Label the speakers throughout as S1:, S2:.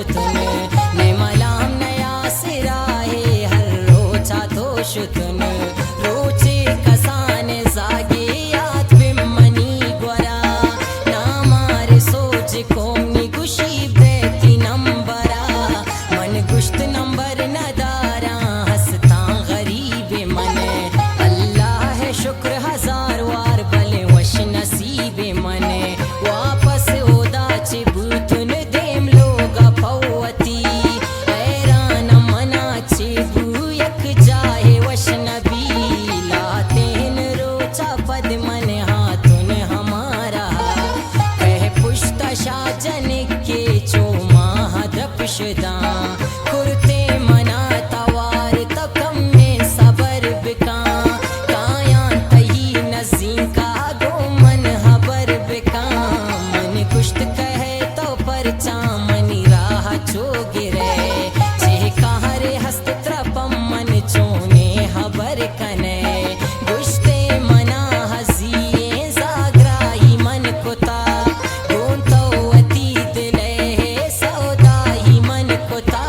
S1: शुतन ने मलाम नया सिराहे हर रोचा तो शुतन रोचे कसान जागे याद बिमनी गोरा ना मारे सोच कोमनी गुशी बेती नंबरा मन गुश्त नंबर नदारा हंसता गरीब मन अल्लाह है शुक्र हजार वार भले वश नसीब मन वापस ओदा चिबूतन देम लोगा फौती हैरान मना चिबू यक जाए वश नबी लातेन रोचा पद मन हाथुन हमारा कह पुश्ता शाजन के चोमा हदपशदा कुर्ते मना तवार तकम में सबर बिका काया तही नजीं का गो मन हबर बिका मन कुश्त कहे तो परचा मनी राह चो गिरे जे कहरे हस्त त्रपम मन चोने हबर कने गुश्ते मना हजिए जागराई मन कुता गोंतो अती दिले सौदाई मन कुता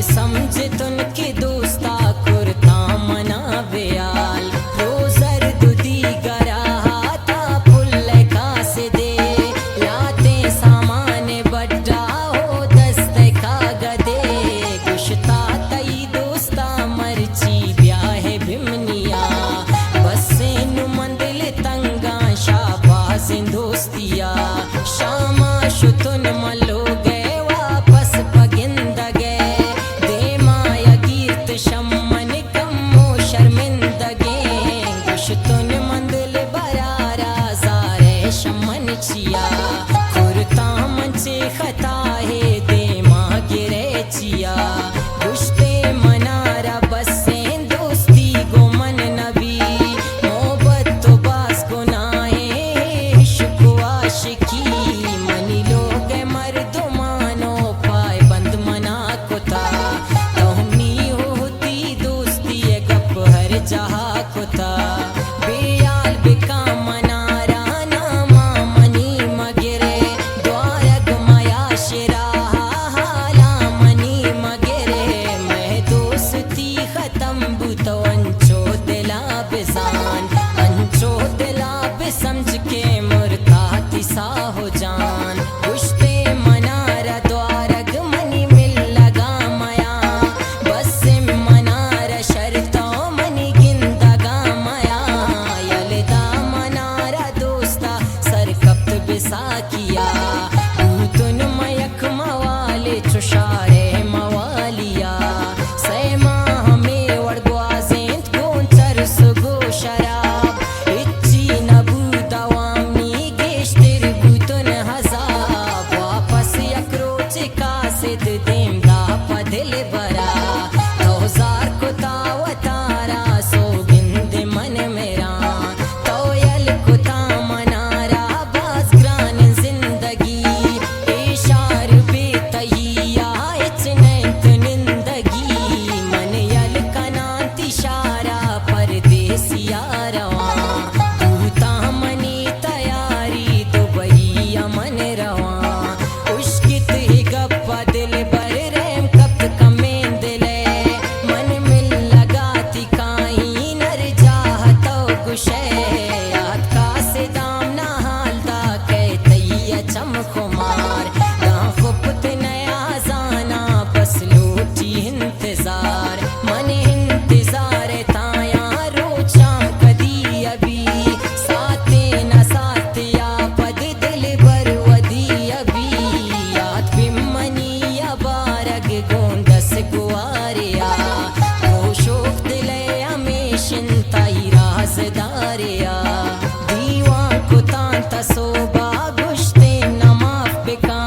S1: समझ तुनकी दोस्ता कुर्ता मना बेयाल रोजर दुदी गराता पुल्ले का से दे लाते सामान बड्डा हो दस्ते का गदे गुश्ता तई दोस्ता मर्ची ब्याहे भिमनिया बसे नु मंदिल तंगा शाबाज दोस्तिया शामा शुतुन मलो गए वापस पगिंद गए दे माया कीर्त शम्मन कम्मो शर्मिंदगे गुश्तुन मंदिल बरारा सारे शम्मन चिया कुर्ता मंचे खता है दे माँ गिरे चिया गुश्ते मनारा बसे दोस्ती गो मन नबी मोहब्बत तो बास गुनाहे शुकवा शिकी मनी लोग मर्दुमानो पाए बंद मना कुता तोहनी होती दोस्ती गप हर जहा कुता बेयाल बिका मनारा नामा मनी मगिरे द्वारक माया शिरा हाला मनी मगिरे मैं दोस्ती खत्म बुतो अंचो दिला बिसान अंचो दिला समझ के मुर्ताती सा हो जान गुश्ते मनारा द्वारक मनी मिल लगा माया बस मनारा शर्तो मनी गिंदगा माया यलदा मनारा दोस्ता सरकप्त बिसा किया तुन मयक मवाले चुशारे मवालिया सैमा हमें वड़गवाजेंत गोंचर सुगो शराब इच्ची नबूदवामी गेश्तिर बुतुन हजाब वापस यक्रोच का सिद देम दा पदिल बरा तोजार कुता वतारा सो गिंद मन मेरा तोयल कुता मनारा बाजग्रान जिंदगी इशार बेतहिया इचनैत निंदगी मन यल कनात इशारा परदेसिया रवा तूता मनी तैयारी दुबई अमन रवा उश्कित ही गप्पा दिल बर रेम कप कमें दिले मन मिल लगाती काई नर चाहतो गुशे याद का से दाम ना हालता कहतैया चमकुमार दाखुपत नया जाना बस लूटी इंतजार मन इंतजार ताया रोचाम कदी अभी साथे न साथिया पद दिल बरवदी अभी याद बिमनी अबारग गोंदस गुआरिया शोक दिले हमेशिन ताई राजदारिया दीवा कुतां तसोबा गुश्ते नमाफ बिका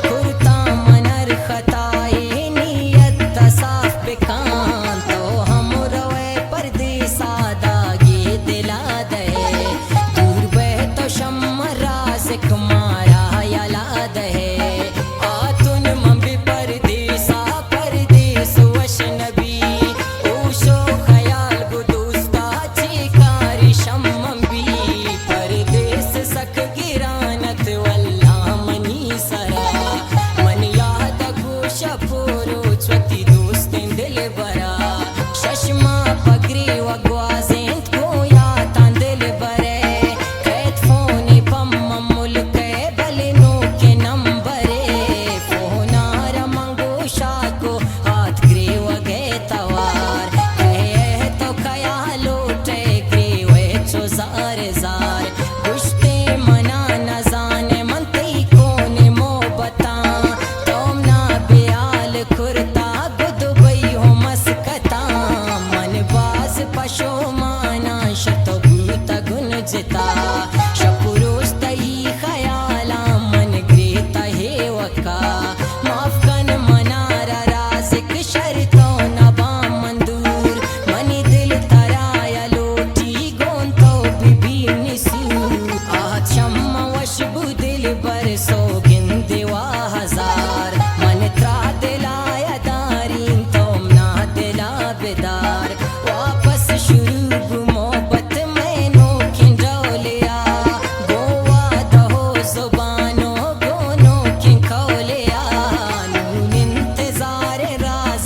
S1: कुर्ता मनर खताए नियत तसाफ बिका तो हम रवे परदेसा दागे दिला दे दूर बह तो शम्म राज़िक मारा यला दे आतुन मम्बी परदेसा परदेस वशनबी ऊशो खयाल गुदुस्ता चिकारी शम्मबी परदेस सक गिरा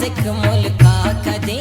S1: एक मुल्का कदे